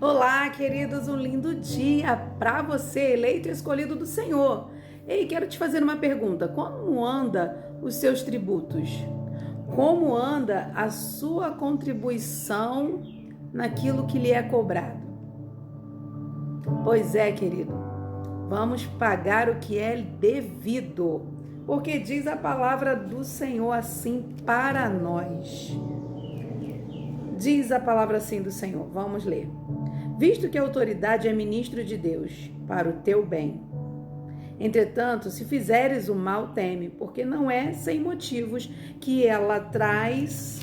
Olá, queridos, um lindo dia para você, eleito e escolhido do Senhor. Ei, quero te fazer uma pergunta. Como anda os seus tributos? Como anda a sua contribuição naquilo que lhe é cobrado? Pois é, querido, vamos pagar o que é devido, porque diz a palavra do Senhor assim para nós. Diz a palavra assim do Senhor, vamos ler. Visto que a autoridade é ministro de Deus, para o teu bem. Entretanto, se fizeres o mal, teme, porque não é sem motivos que ela traz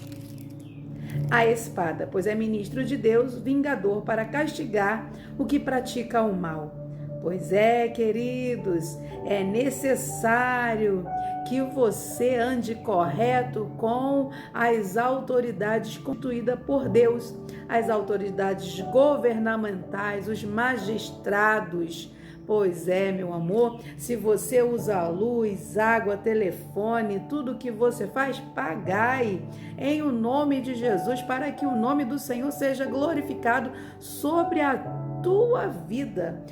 a espada, pois é ministro de Deus, vingador para castigar o que pratica o mal. Pois é, queridos, é necessário que você ande correto com as autoridades constituídas por Deus, as autoridades governamentais, os magistrados. Pois é, meu amor, se você usa luz, água, telefone, tudo que você faz, pagai em o nome de Jesus, para que o nome do Senhor seja glorificado sobre a tua vida.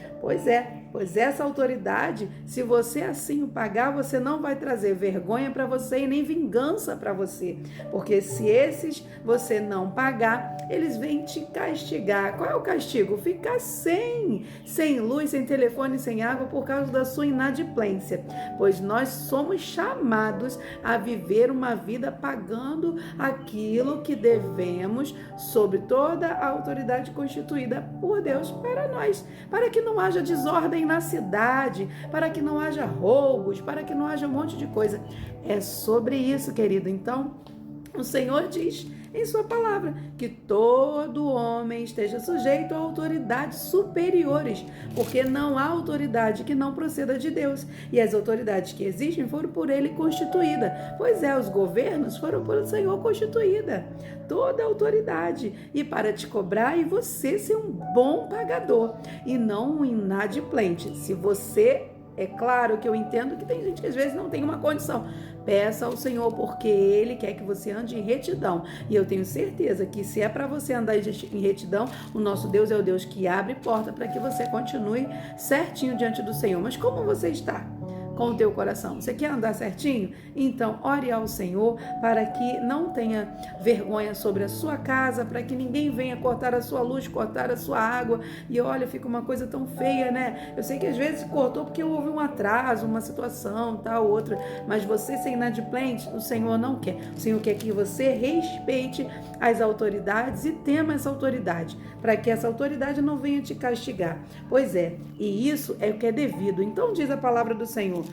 Pois essa autoridade, se você assim o pagar, você não vai trazer vergonha para você e nem vingança para você, porque se esses você não pagar, eles vêm te castigar. Qual é o castigo? Ficar sem luz, sem telefone, sem água por causa da sua inadimplência, pois nós somos chamados a viver uma vida pagando aquilo que devemos sobre toda a autoridade constituída por Deus para nós, para que não haja desordem na cidade, para que não haja roubos, para que não haja um monte de coisa. É sobre isso, querido. Então, o Senhor diz em sua palavra que todo homem esteja sujeito a autoridades superiores, porque não há autoridade que não proceda de Deus, e as autoridades que existem foram por ele constituídas. Pois é, os governos foram por o Senhor constituída, toda a autoridade, e para te cobrar e você ser um bom pagador e não um inadimplente. Se você, é claro que eu entendo que tem gente que às vezes não tem uma condição. Peça ao Senhor, porque Ele quer que você ande em retidão. E eu tenho certeza que se é para você andar em retidão, o nosso Deus é o Deus que abre porta para que você continue certinho diante do Senhor. Mas como você está com o teu coração? Você quer andar certinho? Então, ore ao Senhor para que não tenha vergonha sobre a sua casa, para que ninguém venha cortar a sua luz, cortar a sua água. E olha, fica uma coisa tão feia, né? Eu sei que às vezes cortou porque houve um atraso, uma situação, tal, outra. Mas você ser inadimplente, o Senhor não quer. O Senhor quer que você respeite as autoridades e tema essa autoridade, para que essa autoridade não venha te castigar. Pois é, e isso é o que é devido. Então diz a palavra do Senhor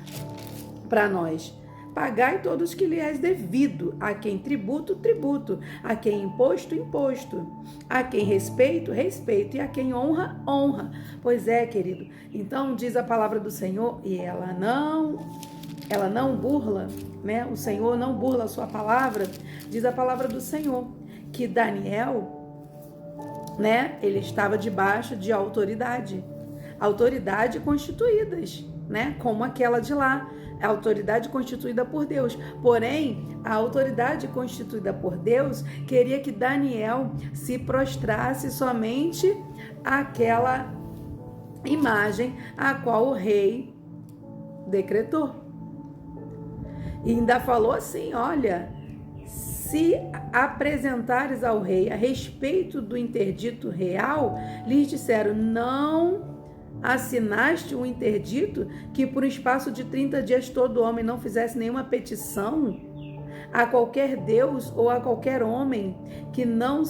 para nós: pagai todos que lhe és devido, a quem tributo, tributo, a quem imposto, imposto, a quem respeito, respeito, e a quem honra, honra. Pois é, querido, então diz a palavra do Senhor, e ela não burla, né? O Senhor não burla a sua palavra. Diz a palavra do Senhor que Daniel, né, ele estava debaixo de autoridade constituídas, né, como aquela de lá, a autoridade constituída por Deus. Porém, a autoridade constituída por Deus queria que Daniel se prostrasse somente àquela imagem a qual o rei decretou. E ainda falou assim: olha, se apresentares ao rei a respeito do interdito real, lhes disseram: não assinaste um interdito que por um espaço de 30 dias todo homem não fizesse nenhuma petição a qualquer Deus ou a qualquer homem que não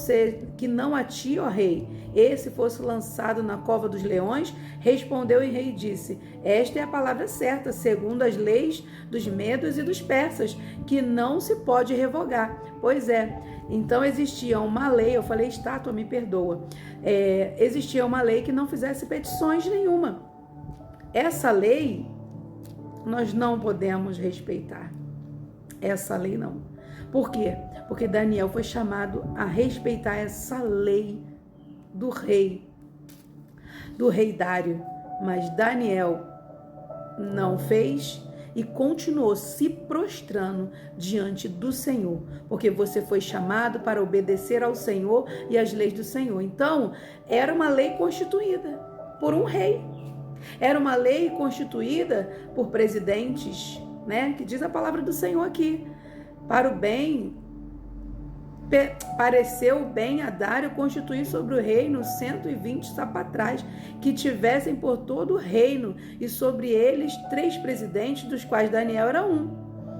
a ti, ó rei, esse fosse lançado na cova dos leões? Respondeu o rei e disse: esta é a palavra certa, segundo as leis dos medos e dos persas, que não se pode revogar. Pois é, então existia uma lei, eu falei estátua, me perdoa, existia uma lei que não fizesse petições nenhuma. Essa lei nós não podemos respeitar. Essa lei não. Por quê? Porque Daniel foi chamado a respeitar essa lei do rei Dário. Mas Daniel não fez e continuou se prostrando diante do Senhor, porque você foi chamado para obedecer ao Senhor e às leis do Senhor. Então, era uma lei constituída por um rei. Era uma lei constituída por presidentes, né? Que diz a palavra do Senhor aqui. Para o bem, pareceu bem a Dário constituir sobre o reino 120 sapatrais, que tivessem por todo o reino, e sobre eles 3 presidentes, dos quais Daniel era um.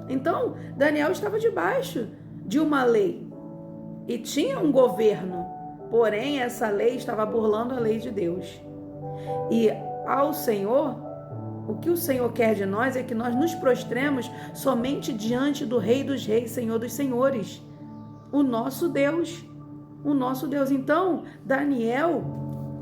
Então, Daniel estava debaixo de uma lei e tinha um governo, porém essa lei estava burlando a lei de Deus. E ao Senhor, o que o Senhor quer de nós é que nós nos prostremos somente diante do Rei dos Reis, Senhor dos Senhores, o nosso Deus. O nosso Deus. Então, Daniel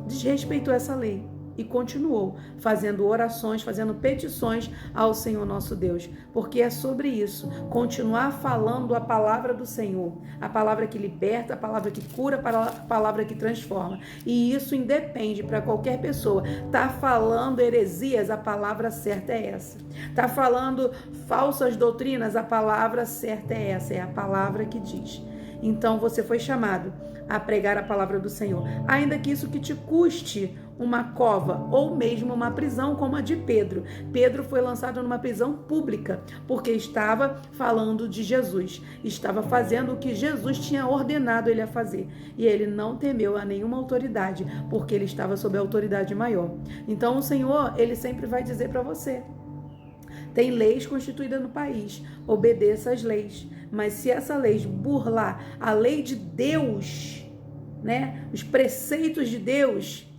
desrespeitou essa lei e continuou fazendo orações, fazendo petições ao Senhor nosso Deus, porque é sobre isso, continuar falando a palavra do Senhor, a palavra que liberta, a palavra que cura, a palavra que transforma. E isso independe para qualquer pessoa. Tá falando heresias, a palavra certa é essa. Tá falando falsas doutrinas, a palavra certa é essa, é a palavra que diz. Então você foi chamado a pregar a palavra do Senhor, ainda que isso que te custe uma cova ou mesmo uma prisão como a de Pedro. Pedro foi lançado numa prisão pública porque estava falando de Jesus, estava fazendo o que Jesus tinha ordenado ele a fazer, e ele não temeu a nenhuma autoridade, porque ele estava sob a autoridade maior. Então o Senhor, ele sempre vai dizer para você: tem leis constituídas no país, obedeça às leis. Mas se essa lei burlar a lei de Deus, né, os preceitos de Deus,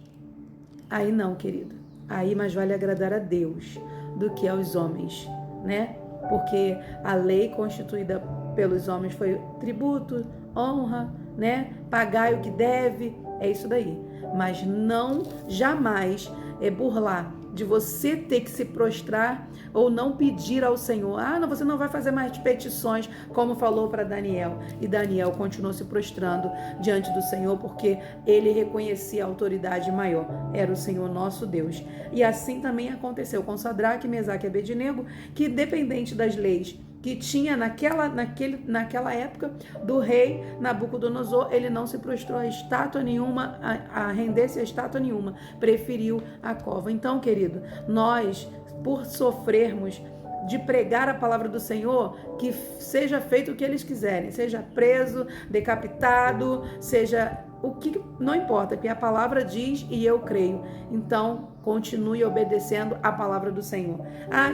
aí não, querido. Aí mais vale agradar a Deus do que aos homens, né? Porque a lei constituída pelos homens foi tributo, honra, né? Pagai o que deve, é isso daí. Mas não jamais burlar de você ter que se prostrar ou não pedir ao Senhor. Não, você não vai fazer mais petições, como falou para Daniel. E Daniel continuou se prostrando diante do Senhor, porque ele reconhecia a autoridade maior, era o Senhor nosso Deus. E assim também aconteceu com Sadraque, Mesaque e Abednego, que dependente das leis que tinha naquela época do rei Nabucodonosor, ele não se prostrou a estátua nenhuma, a render-se a estátua nenhuma, preferiu a cova. Então, querido, nós, por sofrermos de pregar a palavra do Senhor, que seja feito o que eles quiserem, seja preso, decapitado, seja o que não importa, que a palavra diz e eu creio. Então, continue obedecendo a palavra do Senhor.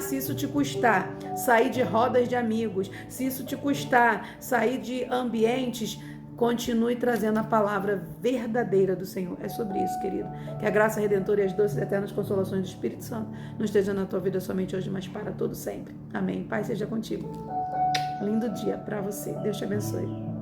Se isso te custar sair de rodas de amigos, se isso te custar sair de ambientes, continue trazendo a palavra verdadeira do Senhor. É sobre isso, querido. Que a graça redentora e as doces e eternas consolações do Espírito Santo não estejam na tua vida somente hoje, mas para todo sempre. Amém. Pai seja contigo. Lindo dia para você. Deus te abençoe.